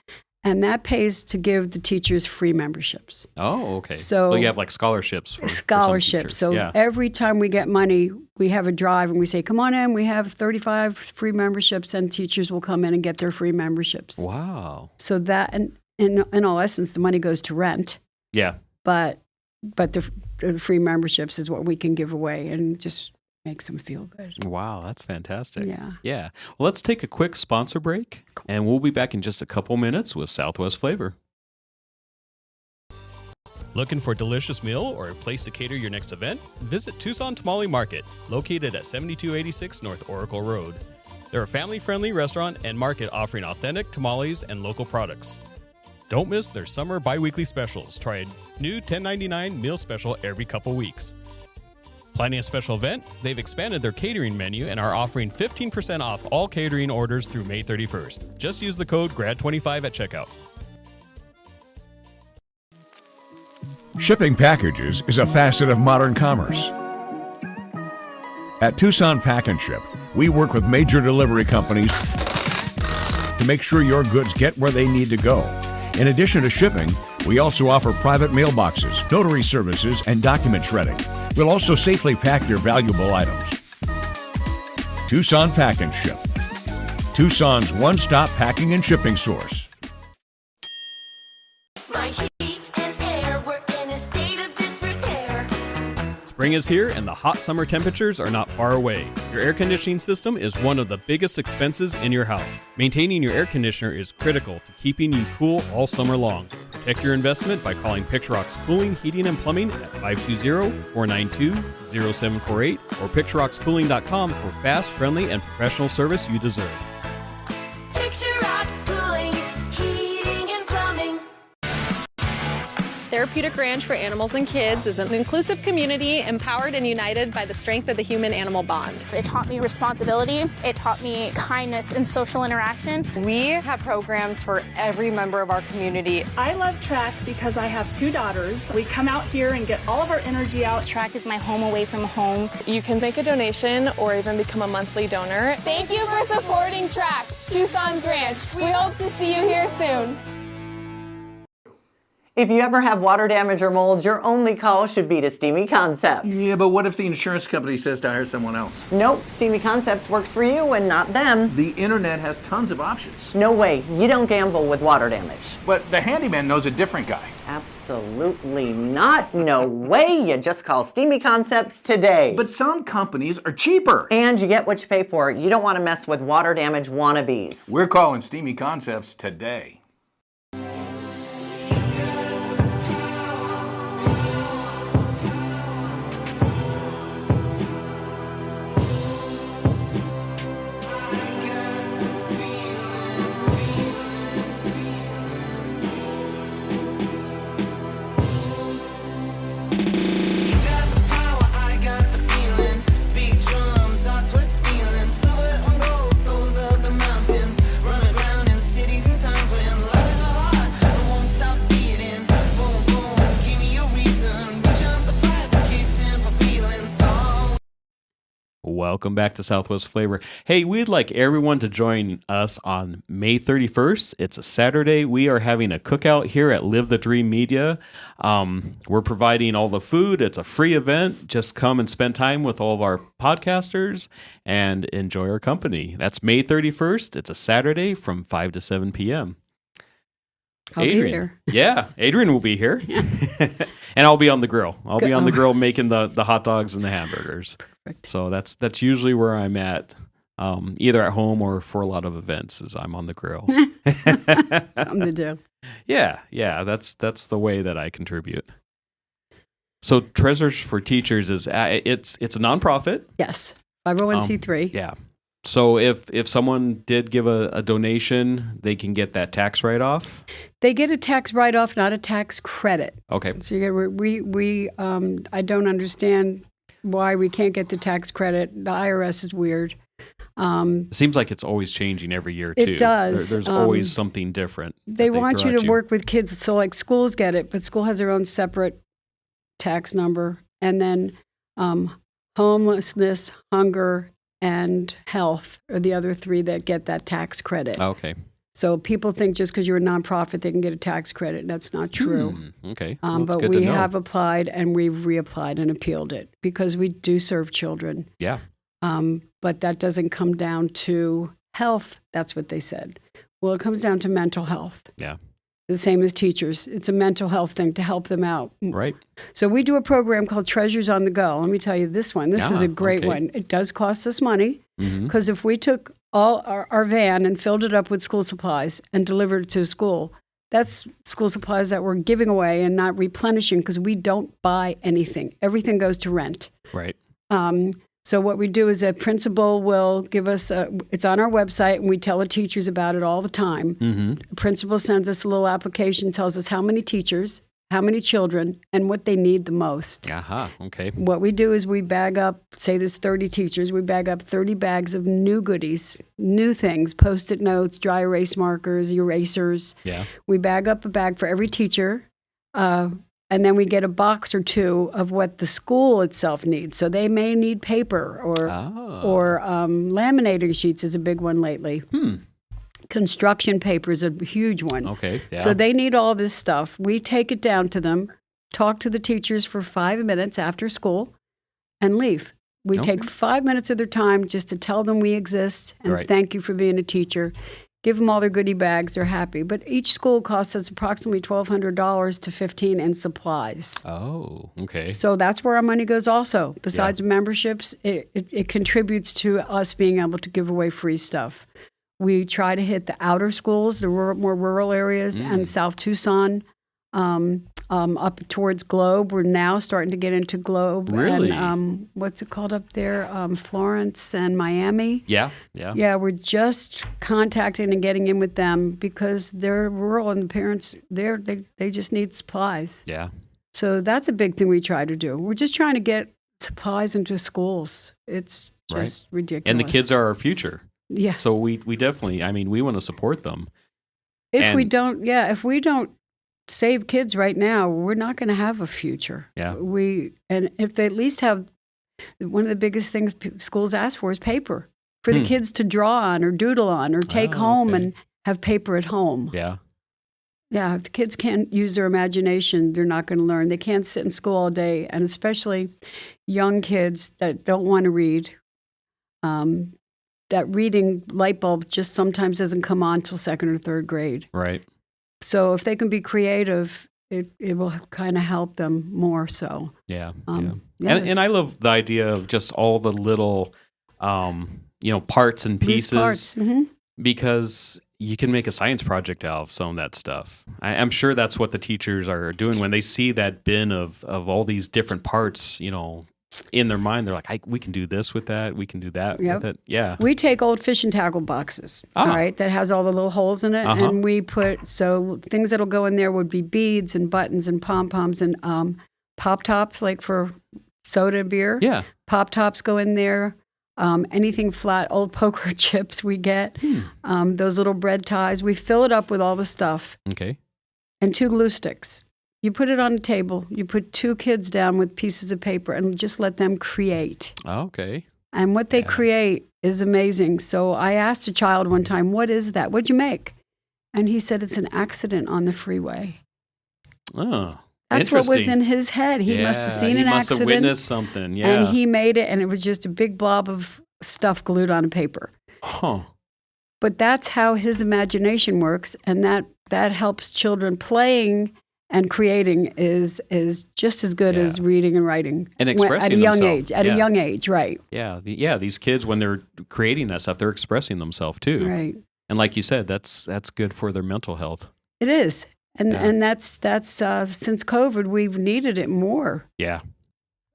L: And that pays to give the teachers free memberships.
A: Oh, okay.
L: So
A: you have like scholarships. For
L: scholarships.
A: some teachers.
L: So every time we get money, we have a drive and we say, "Come on in, we have 35 free memberships," and teachers will come in and get their free memberships.
A: Wow.
L: So that, and in all essence, the money goes to rent.
A: Yeah.
L: But the free memberships is what we can give away and just makes them feel good.
A: Wow, that's fantastic.
L: Yeah.
A: Yeah. Well, let's take a quick sponsor break, and we'll be back in just a couple minutes with Southwest Flavor. Looking for a delicious meal or a place to cater your next event? Visit Tucson Tamale Market, located at 7286 North Oracle Road. They're a family-friendly restaurant and market offering authentic tamales and local products. Don't miss their summer bi-weekly specials. Try a new $10.99 meal special every couple weeks. Planning a special event? They've expanded their catering menu and are offering 15% off all catering orders through May 31st. Just use the code GRAD25 at checkout.
C: Shipping packages is a facet of modern commerce. At Tucson Pack and Ship, we work with major delivery companies to make sure your goods get where they need to go. In addition to shipping, we also offer private mailboxes, notary services, and document shredding. We'll also safely pack your valuable items. Tucson Pack and Ship, Tucson's one-stop packing and shipping source.
D: My heat and air were in a state of disrepair.
A: Spring is here and the hot summer temperatures are not far away. Your air conditioning system is one of the biggest expenses in your house. Maintaining your air conditioner is critical to keeping you cool all summer long. Protect your investment by calling Picturox Cooling, Heating, and Plumbing at 520-492-0748 or picturoxcooling.com for fast, friendly, and professional service you deserve.
D: Picture Rocks Cooling, Heating and Plumbing.
E: Therapeutic Ranch for Animals and Kids is an inclusive community empowered and united by the strength of the human-animal bond.
F: It taught me responsibility. It taught me kindness and social interaction.
G: We have programs for every member of our community.
H: I love track because I have 2 daughters. We come out here and get all of our energy out.
F: Track is my home away from home.
E: You can make a donation or even become a monthly donor.
I: Thank you for supporting Track, Tucson's Ranch. We hope to see you here soon.
J: If you ever have water damage or mold, your only call should be to Steamy Concepts.
K: Yeah, but what if the insurance company says to hire someone else?
J: Nope, Steamy Concepts works for you and not them.
K: The internet has tons of options.
J: No way, you don't gamble with water damage.
K: But the handyman knows a different guy.
J: Absolutely not. No way, you just call Steamy Concepts today.
K: But some companies are cheaper.
J: And you get what you pay for. You don't want to mess with water damage wannabes.
K: We're calling Steamy Concepts today.
A: Welcome back to Southwest Flavor. Hey, we'd like everyone to join us on May 31st. It's a Saturday. We are having a cookout here at Live the Dream Media. We're providing all the food. It's a free event. Just come and spend time with all of our podcasters and enjoy our company. That's May 31st. It's a Saturday from 5 to 7 p.m.
L: I'll be here.
A: Yeah, Adrienne will be here. And I'll be on the grill. I'll be on the grill making the hot dogs and the hamburgers. Perfect. So that's usually where I'm at, either at home or for a lot of events, is I'm on the grill.
L: Something to do.
A: Yeah, that's the way that I contribute. So Treasures for Teachers is it's a nonprofit.
L: Yes, 501c3.
A: Yeah. So if someone did give a donation, they can get that tax write-off?
L: They get a tax write-off, not a tax credit.
A: Okay.
L: So I don't understand why we can't get the tax credit. The IRS is weird.
A: It seems like it's always changing every year, too.
L: It does.
A: There's always something different.
L: They want you to work with kids. So like schools get it, but school has their own separate tax number. And then homelessness, hunger, and health are the other 3 that get that tax credit.
A: Okay.
L: So people think just because you're a nonprofit, they can get a tax credit. That's not true.
A: Okay. Well,
L: but we have applied and we've reapplied and appealed it because we do serve children.
A: Yeah.
L: But that doesn't come down to health. That's what they said. Well, it comes down to mental health.
A: Yeah.
L: The same as teachers. It's a mental health thing to help them out.
A: Right.
L: So we do a program called Treasures on the Go. Let me tell you this one. This is a great one. It does cost us money because if we took all our van and filled it up with school supplies and delivered it to a school, that's school supplies that we're giving away and not replenishing because we don't buy anything. Everything goes to rent.
A: Right.
L: So what we do is a principal will give us, it's on our website, and we tell the teachers about it all the time. The principal sends us a little application, tells us how many teachers, how many children, and what they need the most.
A: Okay.
L: What we do is we bag up, say there's 30 teachers, we bag up 30 bags of new goodies, new things, Post-it notes, dry erase markers, erasers.
A: Yeah.
L: We bag up a bag for every teacher. And then we get a box or 2 of what the school itself needs. So they may need paper or laminating sheets is a big one lately. Construction paper is a huge one.
A: Okay. Yeah.
L: So they need all this stuff. We take it down to them, talk to the teachers for 5 minutes after school, and leave. We take 5 minutes of their time just to tell them we exist and thank you for being a teacher. Give them all their goodie bags. They're happy. But each school costs us approximately $1,200 to $1,500 in supplies.
A: Oh, okay.
L: So that's where our money goes also. Besides memberships, it contributes to us being able to give away free stuff. We try to hit the outer schools, the more rural areas, and South Tucson. Up towards Globe. We're now starting to get into Globe.
A: Really?
L: And what's it called up there? Florence and Miami.
A: Yeah.
L: Yeah, we're just contacting and getting in with them because they're rural and the parents, they just need supplies.
A: Yeah.
L: So that's a big thing we try to do. We're just trying to get supplies into schools. It's just ridiculous.
A: And the kids are our future.
L: Yeah.
A: So we definitely, we want to support them.
L: If we don't save kids right now, we're not going to have a future.
A: Yeah.
L: And if they at least have, one of the biggest things schools ask for is paper for the kids to draw on or doodle on or take home and have paper at home.
A: Yeah.
L: Yeah, if the kids can't use their imagination, they're not going to learn. They can't sit in school all day, and especially young kids that don't want to read. That reading light bulb just sometimes doesn't come on till second or third grade.
A: Right.
L: So if they can be creative, it will kind of help them more so.
A: Yeah.
L: Yeah.
A: And I love the idea of just all the little, parts and pieces.
L: Loose parts.
A: Because you can make a science project out of some of that stuff. I'm sure that's what the teachers are doing when they see that bin of all these different parts, in their mind. They're like, we can do this with that. We can do that with it. Yeah.
L: We take old fish and tackle boxes, all right, that has all the little holes in it. And we so things that'll go in there would be beads and buttons and pom-poms and pop-tops, like for soda and beer.
A: Yeah.
L: Pop-tops go in there. Anything flat, old poker chips we get, those little bread ties. We fill it up with all the stuff.
A: Okay.
L: And 2 glue sticks. You put it on the table. You put 2 kids down with pieces of paper and just let them create.
A: Okay.
L: And what they create is amazing. So I asked a child one time, what is that? What'd you make? And he said, it's an accident on the freeway.
A: Oh,
L: that's what was in his head. He must have seen an accident. He must have
A: witnessed something, yeah.
L: And he made it, and it was just a big blob of stuff glued on a paper.
A: Huh.
L: But that's how his imagination works, and that helps children. Playing and creating is just as good as reading and writing.
A: And expressing
L: at a young
A: themselves.
L: age. At a young age, right.
A: Yeah. These kids, when they're creating that stuff, they're expressing themselves too.
L: Right.
A: And like you said, that's good for their mental health.
L: It is. And that's since COVID, we've needed it more.
A: Yeah.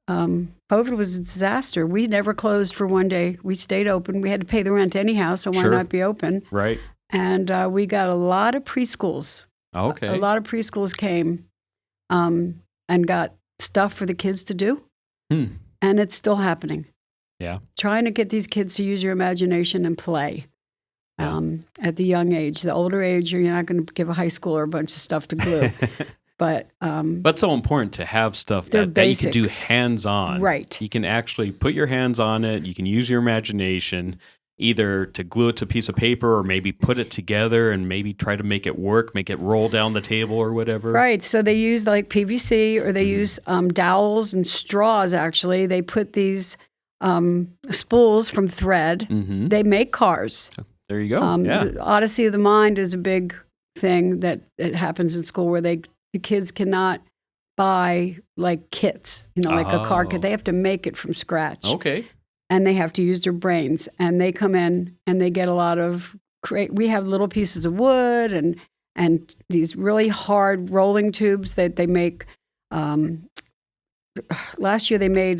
L: COVID was a disaster. We never closed for one day. We stayed open. We had to pay the rent anyhow, so why not be open?
A: Right.
L: And we got a lot of preschools.
A: Okay.
L: A lot of preschools came and got stuff for the kids to do. And it's still happening.
A: Yeah.
L: Trying to get these kids to use your imagination and play. At the young age. The older age, you're not going to give a high schooler a bunch of stuff to glue. But
A: so important to have stuff that you can do hands-on.
L: Right.
A: You can actually put your hands on it. You can use your imagination either to glue it to a piece of paper or maybe put it together and maybe try to make it work, make it roll down the table or whatever.
L: Right. So they use like PVC or they use dowels and straws, actually. They put these spools from thread. They make cars.
A: There you go.
L: The Odyssey of the Mind is a big thing that it happens in school where the kids cannot buy like kits, like a car kit. They have to make it from scratch.
A: Okay.
L: And they have to use their brains. And they come in and they get a lot of we have little pieces of wood and these really hard rolling tubes that they make. Last year they made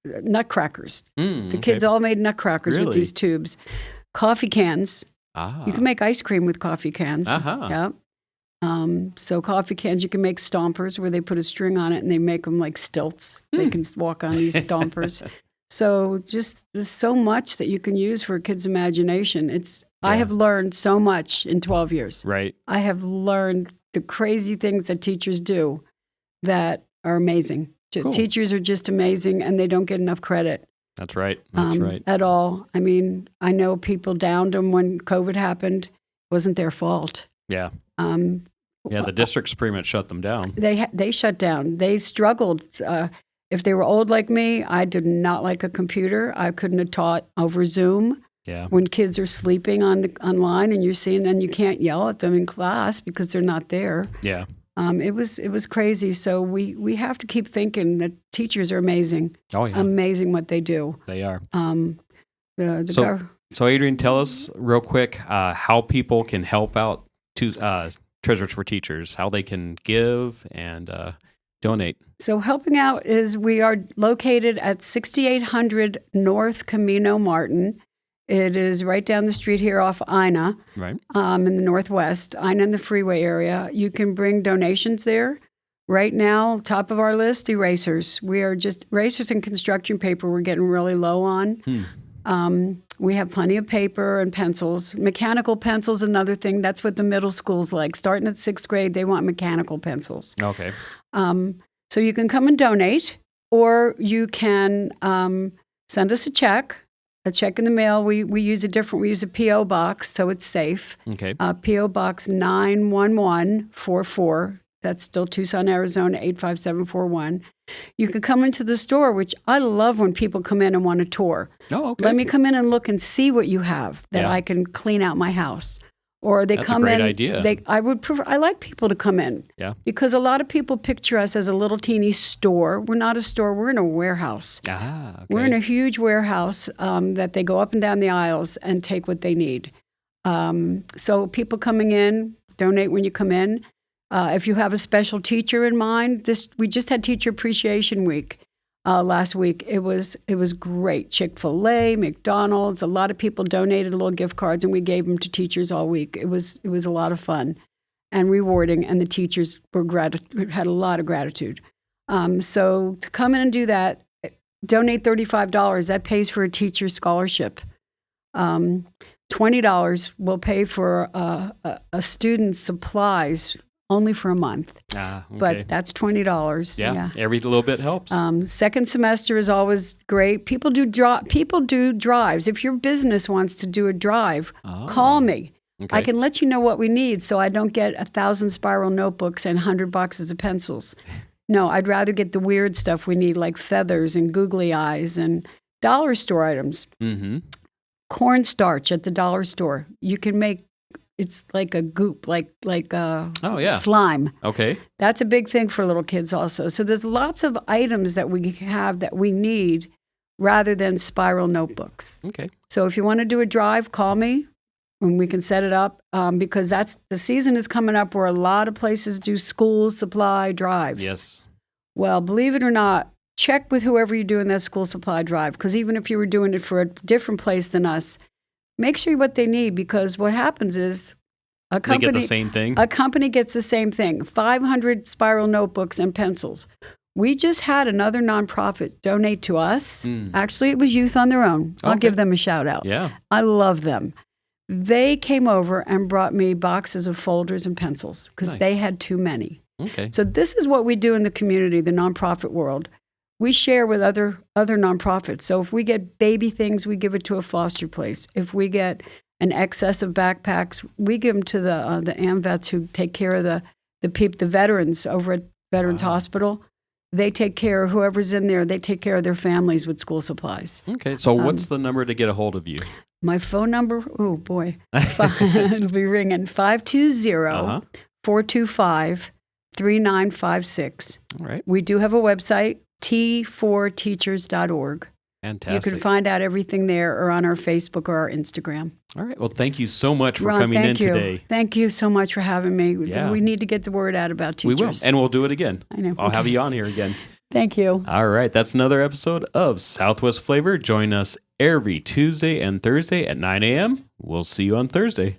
L: nutcrackers. The kids all made nutcrackers with these tubes. Coffee cans. You can make ice cream with coffee cans. Yeah. So coffee cans, you can make stompers where they put a string on it and they make them like stilts. They can walk on these stompers. So just there's so much that you can use for a kid's imagination. I have learned so much in 12 years.
A: Right.
L: I have learned the crazy things that teachers do that are amazing. Cool. Teachers are just amazing and they don't get enough credit.
A: That's right. That's right.
L: At all. I mean, I know people downed them when COVID happened. It wasn't their fault.
A: Yeah. The district's pretty much shut them down.
L: They shut down. They struggled. If they were old like me, I did not like a computer. I couldn't have taught over Zoom.
A: Yeah.
L: When kids are sleeping online and you're seeing, and you can't yell at them in class because they're not there.
A: Yeah.
L: It was crazy. So we have to keep thinking that teachers are amazing.
A: Oh yeah.
L: Amazing what they do.
A: They are.
L: So
A: Adrienne, tell us real quick how people can help out Treasures for Teachers, how they can give and donate.
L: So helping out is we are located at 6800 North Camino Martin. It is right down the street here off Ina,
A: right?
L: In the Northwest, Ina in the freeway area. You can bring donations there. Right now, top of our list, erasers. We are just erasers and construction paper we're getting really low on. We have plenty of paper and pencils. Mechanical pencils, another thing. That's what the middle school's like. Starting at 6th grade, they want mechanical pencils.
A: Okay.
L: So you can come and donate, or you can send us a check in the mail. We use a P.O. box, so it's safe.
A: Okay.
L: P.O. Box 91144. That's still Tucson, Arizona, 85741. You can come into the store, which I love when people come in and want a tour.
A: Oh, okay.
L: Let me come in and look and see what you have that I can clean out my house. Or they
A: That's
L: come
A: a great
L: in.
A: idea.
L: I like people to come in.
A: Yeah.
L: Because a lot of people picture us as a little teeny store. We're not a store. We're in a warehouse.
A: Ah, okay.
L: We're in a huge warehouse that they go up and down the aisles and take what they need. So people coming in, donate when you come in. If you have a special teacher in mind, we just had Teacher Appreciation Week last week. It was great. Chick-fil-A, McDonald's, a lot of people donated little gift cards, and we gave them to teachers all week. It was a lot of fun and rewarding, and the teachers had a lot of gratitude. So to come in and do that, donate $35. That pays for a teacher's scholarship. $20 will pay for a student's supplies. Only for a month.
A: Okay.
L: But that's $20.
A: Yeah, every little bit helps.
L: Second semester is always great. People do drives. If your business wants to do a drive, call me.
A: Okay.
L: I can let you know what we need so I don't get 1,000 spiral notebooks and 100 boxes of pencils. No, I'd rather get the weird stuff we need, like feathers and googly eyes and dollar store items.
A: Mm-hmm.
L: Cornstarch at the dollar store. You can make. It's like a goop, like slime.
A: Okay.
L: That's a big thing for little kids also. So there's lots of items that we have that we need rather than spiral notebooks.
A: Okay.
L: So if you want to do a drive, call me and we can set it up because the season is coming up where a lot of places do school supply drives.
A: Yes.
L: Well, believe it or not, check with whoever you're doing that school supply drive because even if you were doing it for a different place than us, make sure what they need because what happens is a company
A: they get the same thing.
L: A company gets the same thing. 500 spiral notebooks and pencils. We just had another nonprofit donate to us. Actually, it was Youth on Their Own. I'll give them a shout out.
A: Yeah.
L: I love them. They came over and brought me boxes of folders and pencils because they had too many.
A: Okay.
L: So this is what we do in the community, the nonprofit world. We share with other nonprofits. So if we get baby things, we give it to a foster place. If we get an excess of backpacks, we give them to the AMVETs who take care of the veterans over at Veterans Hospital. They take care of whoever's in there. They take care of their families with school supplies.
A: Okay. So what's the number to get a hold of you?
L: My phone number? Oh, boy. It'll be ringing 520-425-3956.
A: All right.
L: We do have a website. T4teachers.org.
A: Fantastic.
L: You can find out everything there or on our Facebook or our Instagram.
A: All right. Well, thank you so much for
L: Ron,
A: coming in
L: you.
A: today.
L: Thank you so much for having me.
A: Yeah.
L: We need to get the word out about teachers.
A: We will. And we'll do it again.
L: I know.
A: I'll have you on here again.
L: Thank you.
A: All right. That's another episode of Southwest Flavor. Join us every Tuesday and Thursday at 9 a.m. We'll see you on Thursday.